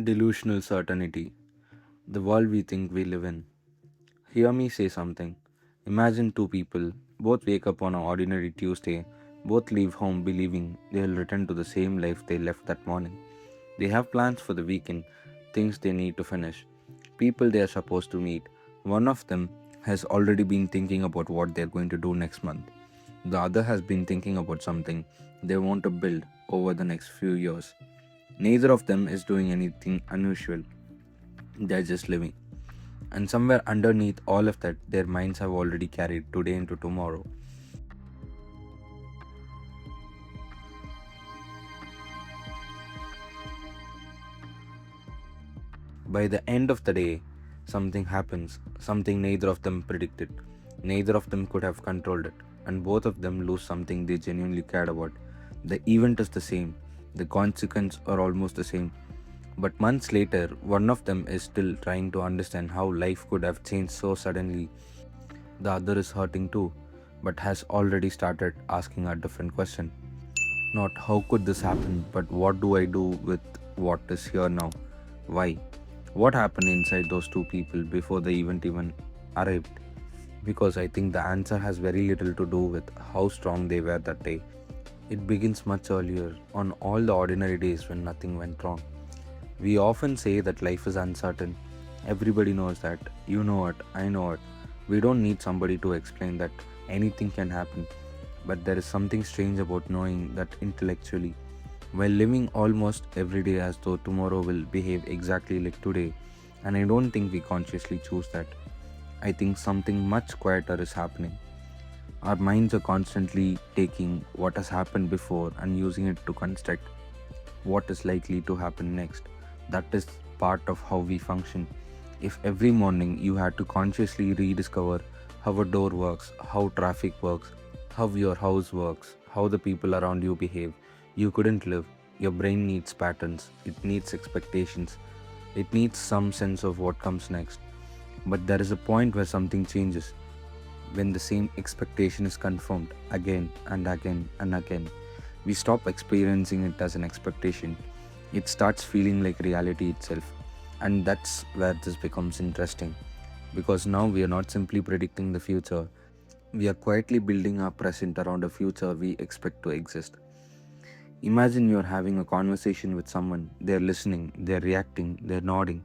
Delusional certainty, the world we think we live in. Hear me say something. Imagine two people, both wake up on an ordinary Tuesday, both leave home believing they'll return to the same life they left that morning. They have plans for the weekend, things they need to finish, people they are supposed to meet. One of them has already been thinking about what they're going to do next month. The other has been thinking about something they want to build over the next few years. Neither of them is doing anything unusual, they're just living. And somewhere underneath all of that, their minds have already carried today into tomorrow. By the end of the day, something happens, something neither of them predicted. Neither of them could have controlled it, and both of them lose something they genuinely cared about. The event is the same, the consequences are almost the same. But months later, one of them is still trying to understand how life could have changed so suddenly. The other is hurting too, but has already started asking a different question. Not how could this happen, but what do I do with what is here now? Why? What happened inside those two people before the event even arrived? Because I think the answer has very little to do with how strong they were that day. It begins much earlier, on all the ordinary days when nothing went wrong. We often say that life is uncertain. Everybody knows that. You know it, I know it. We don't need somebody to explain that anything can happen. But there is something strange about knowing that intellectually. While living almost every day as though tomorrow will behave exactly like today, and I don't think we consciously choose that. I think something much quieter is happening. Our minds are constantly taking what has happened before and using it to construct what is likely to happen next. That is part of how we function. If every morning you had to consciously rediscover how a door works, how traffic works, how your house works, how the people around you behave, you couldn't live. Your brain needs patterns, it needs expectations, it needs some sense of what comes next. But there is a point where something changes, when the same expectation is confirmed again and again and again. We stop experiencing it as an expectation. It starts feeling like reality itself. And that's where this becomes interesting. Because now we are not simply predicting the future, we are quietly building our present around a future we expect to exist. Imagine you're having a conversation with someone, they're listening, they're reacting, they're nodding.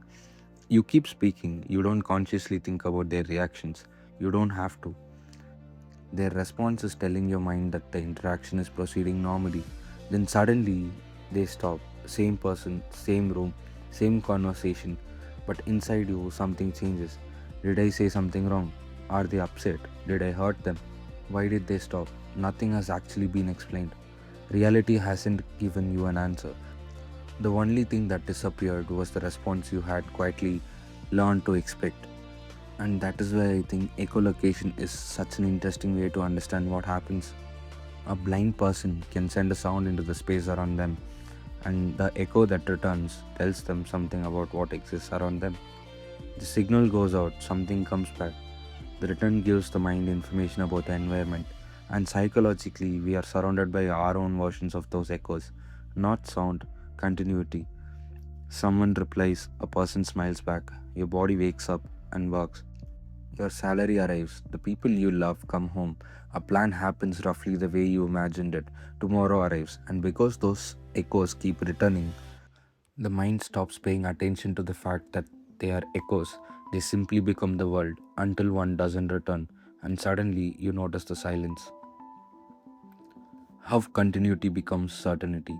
You keep speaking, you don't consciously think about their reactions. You don't have to. Their response is telling your mind that the interaction is proceeding normally. Then suddenly they stop. Same person, same room, same conversation. But inside you, something changes. Did I say something wrong? Are they upset? Did I hurt them? Why did they stop? Nothing has actually been explained. Reality hasn't given you an answer. The only thing that disappeared was the response you had quietly learned to expect. And that is why I think echolocation is such an interesting way to understand what happens. A blind person can send a sound into the space around them, and the echo that returns tells them something about what exists around them. The signal goes out, something comes back. The return gives the mind information about the environment, and psychologically, we are surrounded by our own versions of those echoes, not sound, continuity. Someone replies, a person smiles back, your body wakes up and works. Your salary arrives, the people you love come home, a plan happens roughly the way you imagined it, tomorrow arrives, and because those echoes keep returning, the mind stops paying attention to the fact that they are echoes. They simply become the world until one doesn't return, and suddenly you notice the silence. How continuity becomes certainty.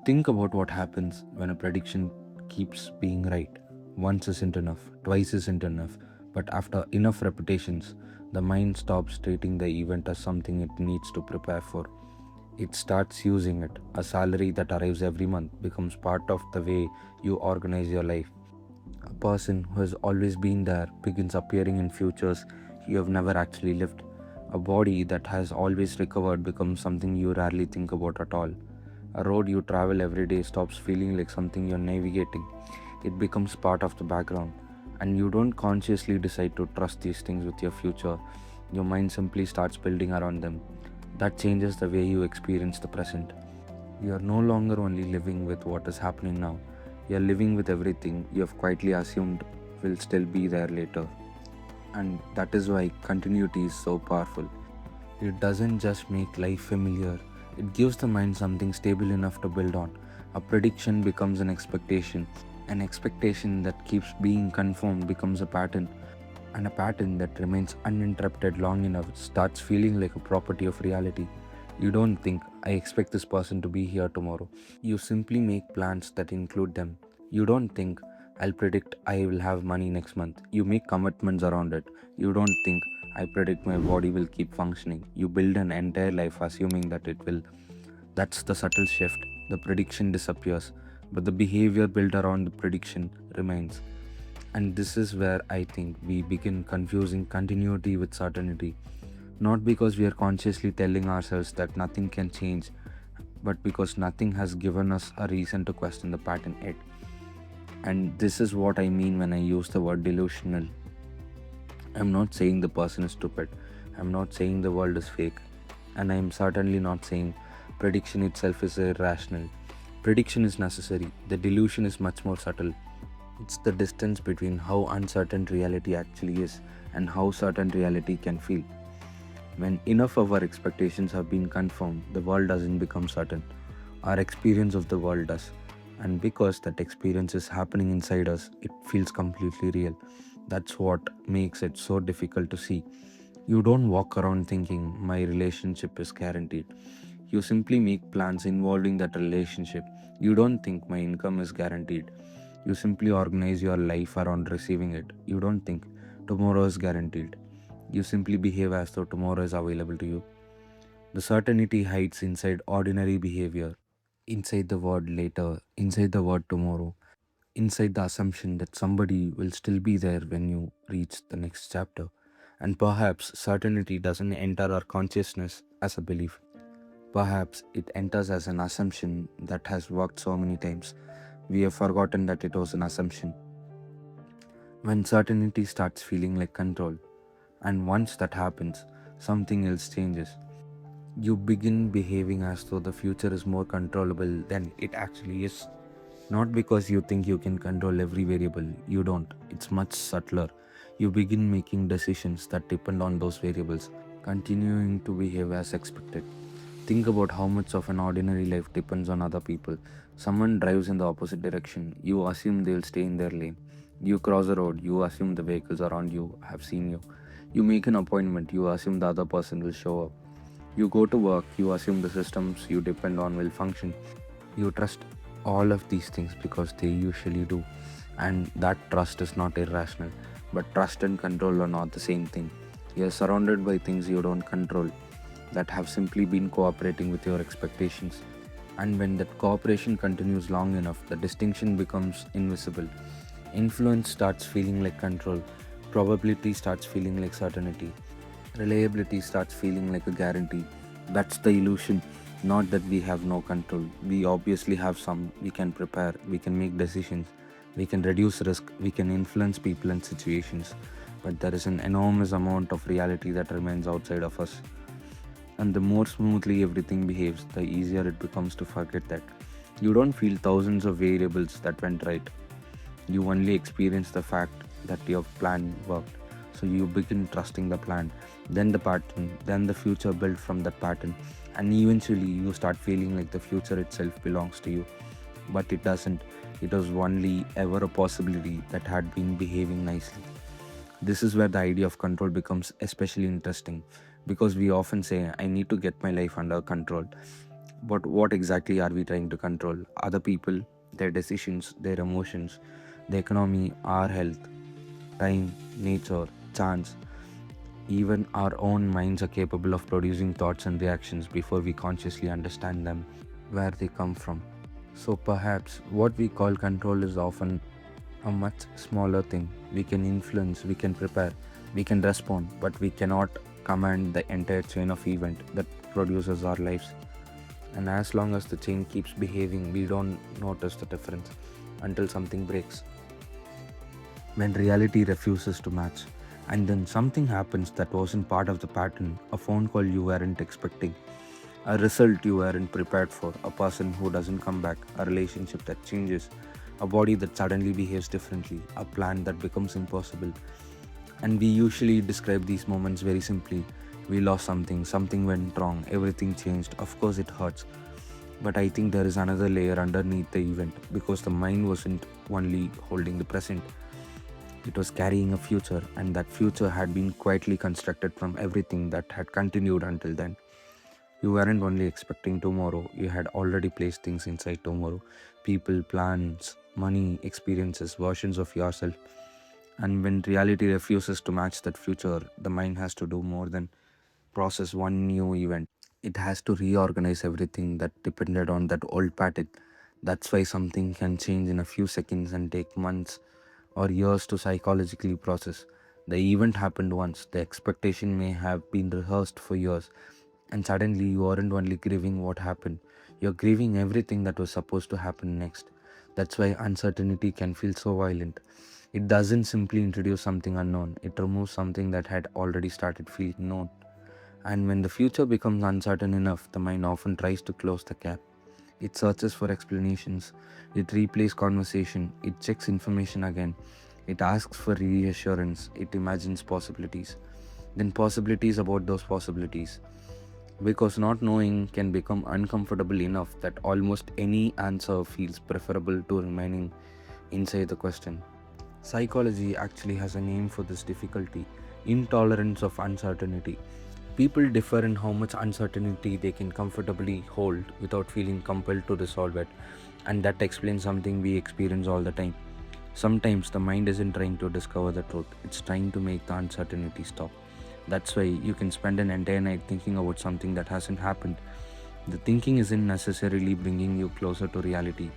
Think about what happens when a prediction keeps being right. Once isn't enough, twice isn't enough, but after enough repetitions, the mind stops treating the event as something it needs to prepare for. It starts using it. A salary that arrives every month becomes part of the way you organize your life. A person who has always been there begins appearing in futures you have never actually lived. A body that has always recovered becomes something you rarely think about at all. A road you travel every day stops feeling like something you're navigating. It becomes part of the background. And you don't consciously decide to trust these things with your future. Your mind simply starts building around them. That changes the way you experience the present. You are no longer only living with what is happening now. You're living with everything you have quietly assumed will still be there later. And that is why continuity is so powerful. It doesn't just make life familiar, it gives the mind something stable enough to build on. A prediction becomes an expectation that keeps being confirmed becomes a pattern, and a pattern that remains uninterrupted long enough starts feeling like a property of reality. You don't think, I expect this person to be here tomorrow. You simply make plans that include them. You don't think, I'll predict I will have money next month. You make commitments around it. You don't think, I predict my body will keep functioning. You build an entire life assuming that it will. That's the subtle shift. The prediction disappears, but the behavior built around the prediction remains. And this is where I think we begin confusing continuity with certainty. Not because we are consciously telling ourselves that nothing can change, but because nothing has given us a reason to question the pattern yet. And this is what I mean when I use the word delusional. I'm not saying the person is stupid, I'm not saying the world is fake, and I'm certainly not saying prediction itself is irrational. Prediction is necessary, the delusion is much more subtle. It's the distance between how uncertain reality actually is and how certain reality can feel. When enough of our expectations have been confirmed, the world doesn't become certain. Our experience of the world does. And because that experience is happening inside us, it feels completely real. That's what makes it so difficult to see. You don't walk around thinking, my relationship is guaranteed. You simply make plans involving that relationship. You don't think, my income is guaranteed. You simply organize your life around receiving it. You don't think, tomorrow is guaranteed. You simply behave as though tomorrow is available to you. The certainty hides inside ordinary behavior, inside the word later, inside the word tomorrow, inside the assumption that somebody will still be there when you reach the next chapter. And perhaps certainty doesn't enter our consciousness as a belief. Perhaps it enters as an assumption that has worked so many times. We have forgotten that it was an assumption. When certainty starts feeling like control, and once that happens, something else changes. You begin behaving as though the future is more controllable than it actually is. Not because you think you can control every variable, you don't. It's much subtler. You begin making decisions that depend on those variables, continuing to behave as expected. Think about how much of an ordinary life depends on other people. Someone drives in the opposite direction, you assume they'll stay in their lane. You cross the road, you assume the vehicles around you have seen you. You make an appointment, you assume the other person will show up. You go to work, you assume the systems you depend on will function. You trust all of these things because they usually do. And that trust is not irrational. But trust and control are not the same thing. You're surrounded by things you don't control that have simply been cooperating with your expectations. And when that cooperation continues long enough, the distinction becomes invisible. Influence starts feeling like control, probability starts feeling like certainty, reliability starts feeling like a guarantee. That's the illusion. Not that we have no control. We obviously have some. We can prepare, we can make decisions, we can reduce risk, we can influence people and situations. But there is an enormous amount of reality that remains outside of us. And the more smoothly everything behaves, the easier it becomes to forget that. You don't feel thousands of variables that went right. You only experience the fact that your plan worked. So you begin trusting the plan, then the pattern, then the future built from that pattern, and eventually you start feeling like the future itself belongs to you. But it doesn't. It was only ever a possibility that had been behaving nicely. This is where the idea of control becomes especially interesting because we often say, I need to get my life under control. But what exactly are we trying to control? Other people, their decisions, their emotions, the economy, our health, time, nature, chance. Even our own minds are capable of producing thoughts and reactions before we consciously understand them, where they come from. So perhaps what we call control is often a much smaller thing. We can influence, we can prepare, we can respond, but we cannot command the entire chain of event that produces our lives. And as long as the chain keeps behaving, we don't notice the difference until something breaks. When reality refuses to match, and then something happens that wasn't part of the pattern, a phone call you weren't expecting, a result you weren't prepared for, a person who doesn't come back, a relationship that changes, a body that suddenly behaves differently, a plan that becomes impossible. And we usually describe these moments very simply. We lost something, something went wrong, everything changed. Of course, it hurts. But I think there is another layer underneath the event because the mind wasn't only holding the present, it was carrying a future, and that future had been quietly constructed from everything that had continued until then. You weren't only expecting tomorrow, you had already placed things inside tomorrow: people, plans, money, experiences, versions of yourself. And when reality refuses to match that future, the mind has to do more than process one new event. It has to reorganize everything that depended on that old pattern. That's why something can change in a few seconds and take months or years to psychologically process. The event happened once, the expectation may have been rehearsed for years, and suddenly you aren't only grieving what happened, you're grieving everything that was supposed to happen next. That's why uncertainty can feel so violent. It doesn't simply introduce something unknown, it removes something that had already started feeling known. And when the future becomes uncertain enough, the mind often tries to close the gap. It searches for explanations, it replays conversation, it checks information again, it asks for reassurance, it imagines possibilities. Then possibilities about those possibilities. Because not knowing can become uncomfortable enough that almost any answer feels preferable to remaining inside the question. Psychology actually has a name for this difficulty: intolerance of uncertainty. People differ in how much uncertainty they can comfortably hold without feeling compelled to resolve it, and that explains something we experience all the time. Sometimes the mind isn't trying to discover the truth, it's trying to make the uncertainty stop. That's why you can spend an entire night thinking about something that hasn't happened. The thinking isn't necessarily bringing you closer to reality,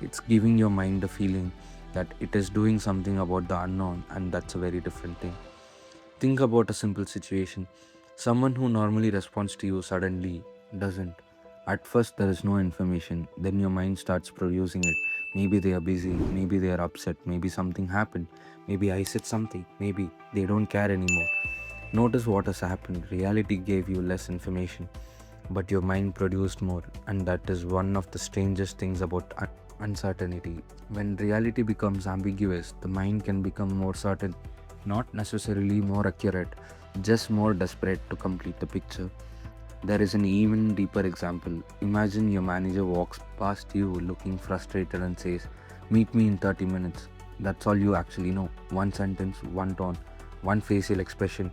it's giving your mind the feeling that it is doing something about the unknown, and that's a very different thing. Think about a simple situation. Someone who normally responds to you suddenly doesn't. At first, there is no information. Then your mind starts producing it. Maybe they are busy. Maybe they are upset. Maybe something happened. Maybe I said something. Maybe they don't care anymore. Notice what has happened. Reality gave you less information, but your mind produced more. And that is one of the strangest things about uncertainty. When reality becomes ambiguous, the mind can become more certain, not necessarily more accurate, just more desperate to complete the picture. There is an even deeper example. Imagine your manager walks past you looking frustrated and says, "Meet me in 30 minutes." That's all you actually know. One sentence, one tone, one facial expression.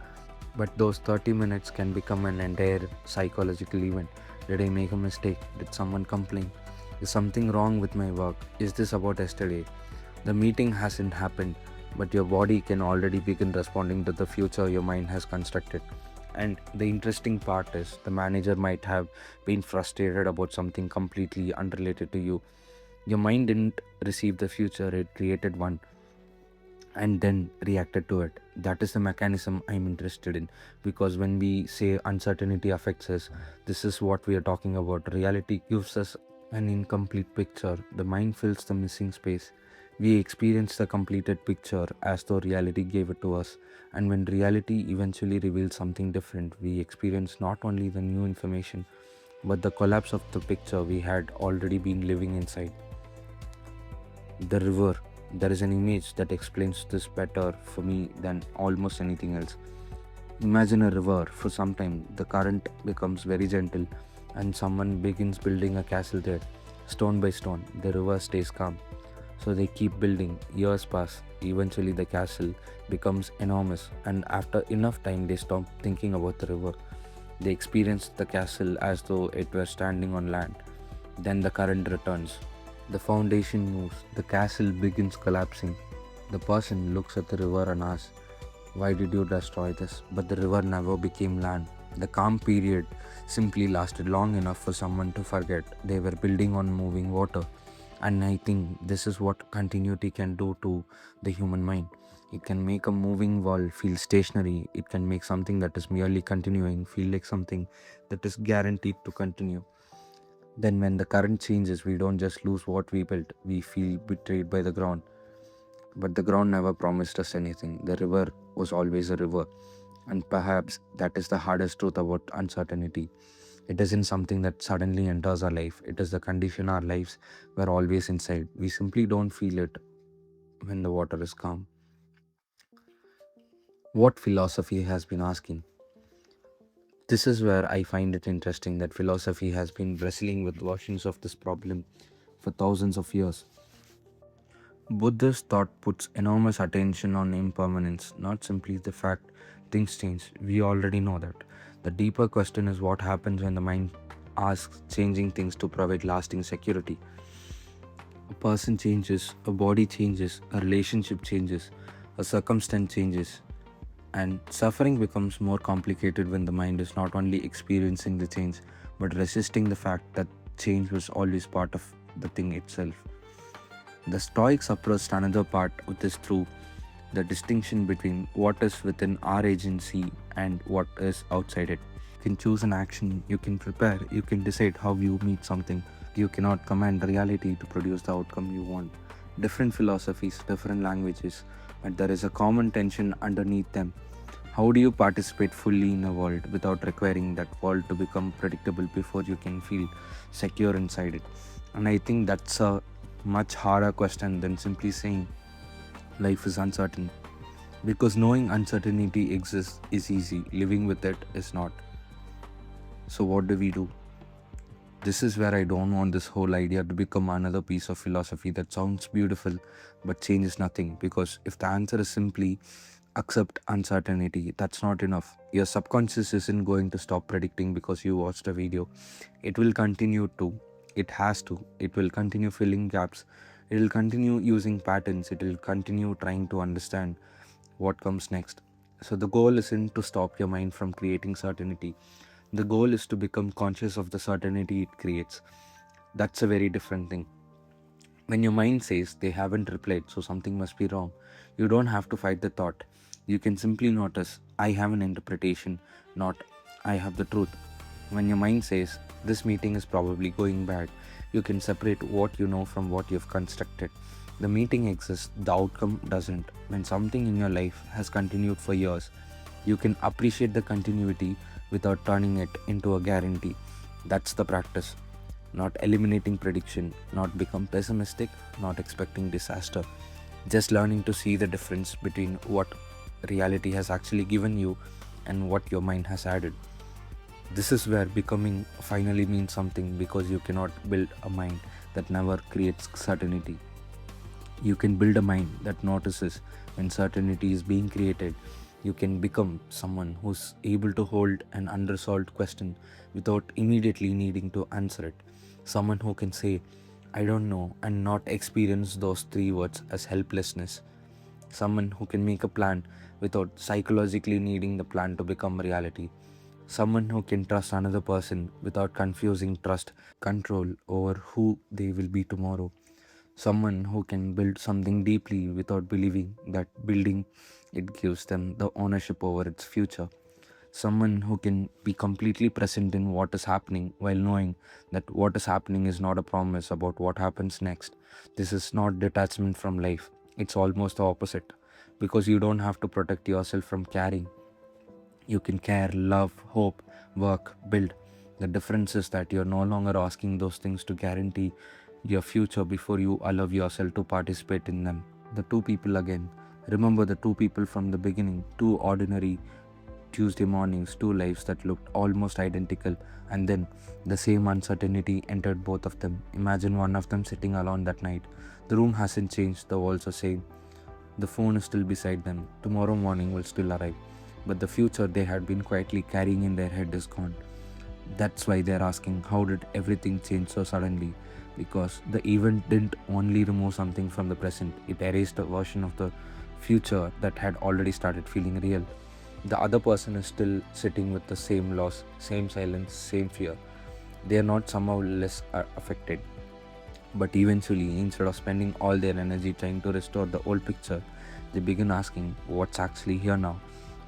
But those 30 minutes can become an entire psychological event. Did I make a mistake? Did someone complain? Is something wrong with my work? Is this about yesterday? The meeting hasn't happened, but your body can already begin responding to the future your mind has constructed. And the interesting part is, the manager might have been frustrated about something completely unrelated to you. Your mind didn't receive the future, it created one and then reacted to it. That is the mechanism I'm interested in, because when we say uncertainty affects us, this is what we are talking about. Reality gives us an incomplete picture, the mind fills the missing space. We experience the completed picture as though reality gave it to us, and when reality eventually reveals something different, we experience not only the new information but the collapse of the picture we had already been living inside. The river. There is an image that explains this better for me than almost anything else. Imagine a river. For some time, the current becomes very gentle, and someone begins building a castle there. Stone by stone, the river stays calm. So they keep building. Years pass. Eventually, the castle becomes enormous, and after enough time, they stop thinking about the river. They experience the castle as though it were standing on land. Then the current returns. The foundation moves. The castle begins collapsing. The person looks at the river and asks, "Why did you destroy this?" But the river never became land. The calm period simply lasted long enough for someone to forget they were building on moving water. And I think this is what continuity can do to the human mind. It can make a moving wall feel stationary. It can make something that is merely continuing feel like something that is guaranteed to continue. Then, when the current changes, we don't just lose what we built, we feel betrayed by the ground. But the ground never promised us anything. The river was always a river. And perhaps that is the hardest truth about uncertainty. It isn't something that suddenly enters our life. It is the condition our lives were always inside. We simply don't feel it when the water is calm. What philosophy has been asking? This is where I find it interesting that philosophy has been wrestling with versions of this problem for thousands of years. Buddhist thought puts enormous attention on impermanence, not simply the fact things change. We already know that. The deeper question is what happens when the mind asks changing things to provide lasting security. A person changes, a body changes, a relationship changes, a circumstance changes, and suffering becomes more complicated when the mind is not only experiencing the change but resisting the fact that change was always part of the thing itself. The Stoics approached another part of this through the distinction between what is within our agency and what is outside it. You can choose an action, you can prepare, you can decide how you meet something. You cannot command reality to produce the outcome you want. Different philosophies, different languages, but there is a common tension underneath them. How do you participate fully in a world without requiring that world to become predictable before you can feel secure inside it? And I think that's a much harder question than simply saying life is uncertain. Because knowing uncertainty exists is easy, living with it is not. So, what do we do? This is where I don't want this whole idea to become another piece of philosophy that sounds beautiful but changes nothing. Because if the answer is simply accept uncertainty, that's not enough. Your subconscious isn't going to stop predicting because you watched a video. It will continue to, it has to, it will continue filling gaps, it will continue using patterns, it will continue trying to understand what comes next. So, the goal isn't to stop your mind from creating certainty. The goal is to become conscious of the certainty it creates. That's a very different thing. When your mind says they haven't replied, so something must be wrong, you don't have to fight the thought. You can simply notice, I have an interpretation, not I have the truth. When your mind says this meeting is probably going bad, you can separate what you know from what you've constructed. The meeting exists, the outcome doesn't. When something in your life has continued for years, you can appreciate the continuity without turning it into a guarantee. That's the practice. Not eliminating prediction, not become pessimistic, not expecting disaster. Just learning to see the difference between what reality has actually given you and what your mind has added. This is where becoming finally means something because you cannot build a mind that never creates certainty. You can build a mind that notices when certainty is being created. You can become someone who's able to hold an unresolved question without immediately needing to answer it. Someone who can say, I don't know, and not experience those three words as helplessness. Someone who can make a plan without psychologically needing the plan to become reality. Someone who can trust another person without confusing trust control over who they will be tomorrow. Someone who can build something deeply without believing that building it gives them the ownership over its future. Someone who can be completely present in what is happening while knowing that what is happening is not a promise about what happens next. This is not detachment from life, it's almost the opposite because you don't have to protect yourself from caring. You can care, love, hope, work, build. The difference is that you're no longer asking those things to guarantee your future before you allow yourself to participate in them. The two people again. Remember the two people from the beginning, two ordinary Tuesday mornings, two lives that looked almost identical, and then the same uncertainty entered both of them. Imagine one of them sitting alone that night. The room hasn't changed, the walls are same. The phone is still beside them. Tomorrow morning will still arrive. But the future they had been quietly carrying in their head is gone. That's why they're asking, how did everything change so suddenly? Because the event didn't only remove something from the present, it erased a version of the future that had already started feeling real. The other person is still sitting with the same loss, same silence, same fear. They are not somehow less affected. But eventually, instead of spending all their energy trying to restore the old picture, they begin asking, what's actually here now?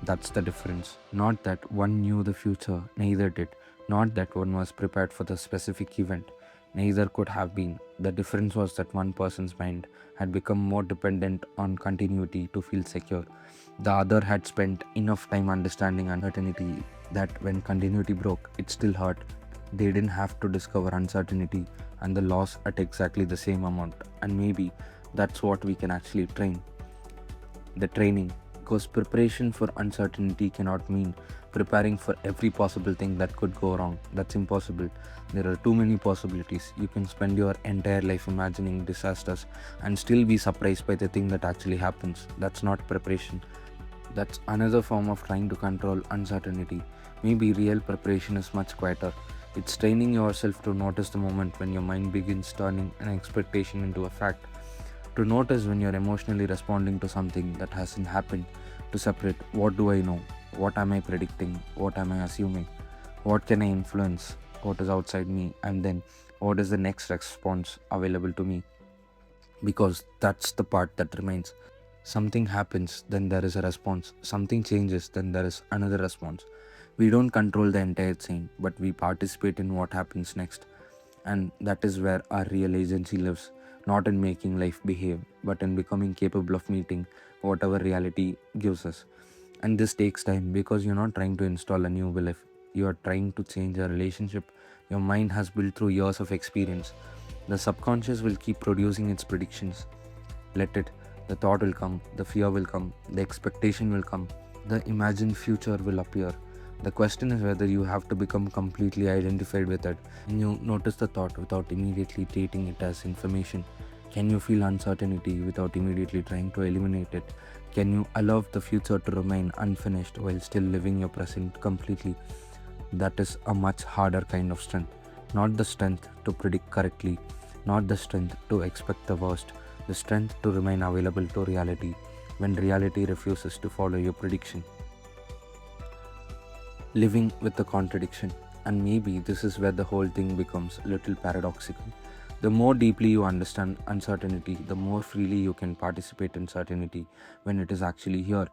That's the difference. Not that one knew the future, neither did. Not that one was prepared for the specific event, neither could have been. The difference was that one person's mind had become more dependent on continuity to feel secure. The other had spent enough time understanding uncertainty that when continuity broke, it still hurt. They didn't have to discover uncertainty and the loss at exactly the same amount. And maybe that's what we can actually train the training, because preparation for uncertainty cannot mean preparing for every possible thing that could go wrong. That's impossible. There are too many possibilities. You can spend your entire life imagining disasters and still be surprised by the thing that actually happens. That's not preparation. That's another form of trying to control uncertainty. Maybe real preparation is much quieter. It's training yourself to notice the moment when your mind begins turning an expectation into a fact, to notice when you're emotionally responding to something that hasn't happened, to separate what do I know, what am I predicting, what am I assuming, what can I influence, what is outside me, and then what is the next response available to me. Because that's the part that remains. Something happens, then there is a response. Something changes, then there is another response. We don't control the entire scene, but we participate in what happens next. And that is where our real agency lives, not in making life behave, but in becoming capable of meeting whatever reality gives us. And this takes time because you're not trying to install a new belief, you are trying to change a relationship your mind has built through years of experience. The subconscious will keep producing its predictions. Let it. The thought will come, the fear will come, the expectation will come, the imagined future will appear. The question is whether you have to become completely identified with it. Can you notice the thought without immediately treating it as information? Can you feel uncertainty without immediately trying to eliminate it? Can you allow the future to remain unfinished while still living your present completely? That is a much harder kind of strength. Not the strength to predict correctly, not the strength to expect the worst, the strength to remain available to reality when reality refuses to follow your prediction. Living with the contradiction. And maybe this is where the whole thing becomes a little paradoxical. The more deeply you understand uncertainty, the more freely you can participate in certainty when it is actually here.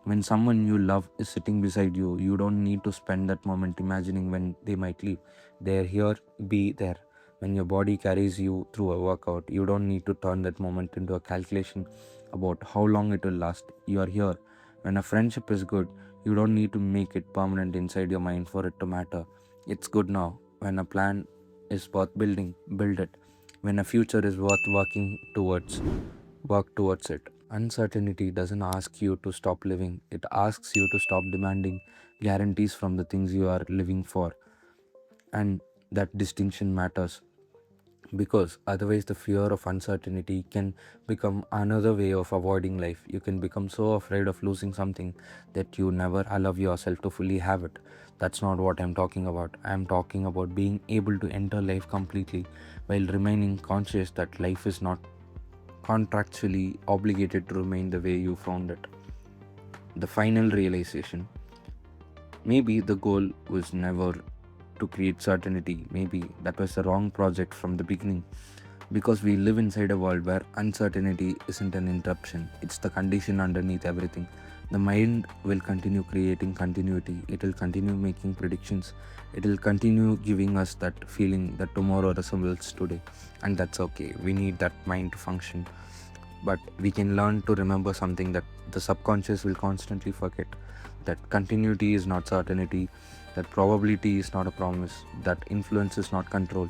When someone you love is sitting beside you, you don't need to spend that moment imagining when they might leave. They're here, be there. When your body carries you through a workout, you don't need to turn that moment into a calculation about how long it will last. You are here. When a friendship is good, you don't need to make it permanent inside your mind for it to matter. It's good now. When a plan is worth building, build it. When a future is worth work towards it. Uncertainty doesn't ask you to stop living, it asks you to stop demanding guarantees from the things you are living for. And that distinction matters because otherwise the fear of uncertainty can become another way of avoiding life. You can become so afraid of losing something that you never allow yourself to fully have it. That's not what I'm talking about. I'm talking about being able to enter life completely while remaining conscious that life is not contractually obligated to remain the way you found it. The final realization. Maybe the goal was never to create certainty. Maybe that was the wrong project from the beginning. Because we live inside a world where uncertainty isn't an interruption, it's the condition underneath everything. The mind will continue creating continuity, it will continue making predictions, it will continue giving us that feeling that tomorrow resembles today. And that's okay, we need that mind to function. But we can learn to remember something that the subconscious will constantly forget, that continuity is not certainty, that probability is not a promise, that influence is not control,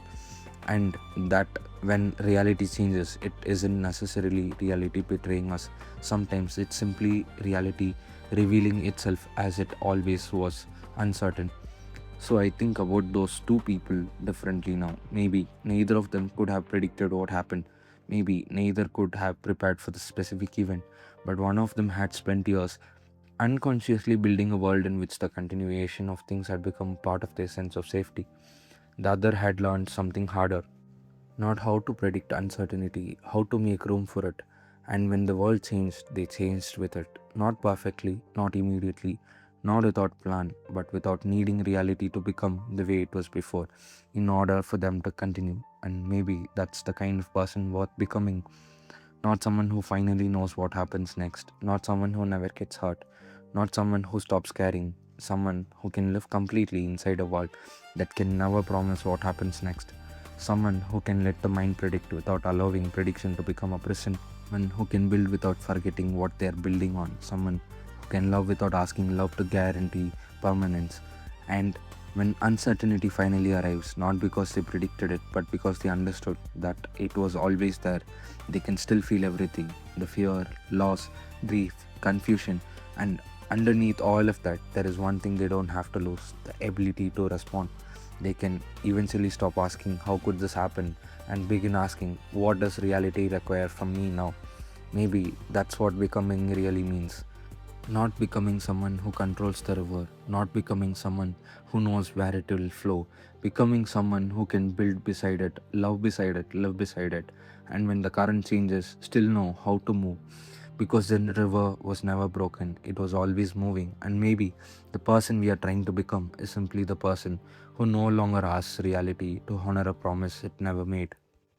and that when reality changes, it isn't necessarily reality betraying us. Sometimes it's simply reality revealing itself as it always was, uncertain. So I think about those two people differently now. Maybe neither of them could have predicted what happened. Maybe neither could have prepared for the specific event. But one of them had spent years unconsciously building a world in which the continuation of things had become part of their sense of safety. The other had learned something harder, not how to predict uncertainty, how to make room for it. And when the world changed, they changed with it. Not perfectly, not immediately, not without plan, but without needing reality to become the way it was before in order for them to continue. And maybe that's the kind of person worth becoming. Not someone who finally knows what happens next, not someone who never gets hurt, not someone who stops caring, someone who can live completely inside a world that can never promise what happens next, someone who can let the mind predict without allowing prediction to become a prison, someone who can build without forgetting what they are building on, someone who can love without asking love to guarantee permanence. And When uncertainty finally arrives, not because they predicted it, but because they understood that it was always there, they can still feel everything: the fear, loss, grief, confusion, and underneath all of that, there is one thing they don't have to lose: the ability to respond. They can eventually stop asking, "How could this happen?" and begin asking, "What does reality require from me now?" Maybe that's what becoming really means. Not becoming someone who controls the river, not becoming someone who knows where it will flow, becoming someone who can build beside it, love beside it, live beside it, and when the current changes, still know how to move. Because the river was never broken, it was always moving, and maybe the person we are trying to become is simply the person who no longer asks reality to honor a promise it never made.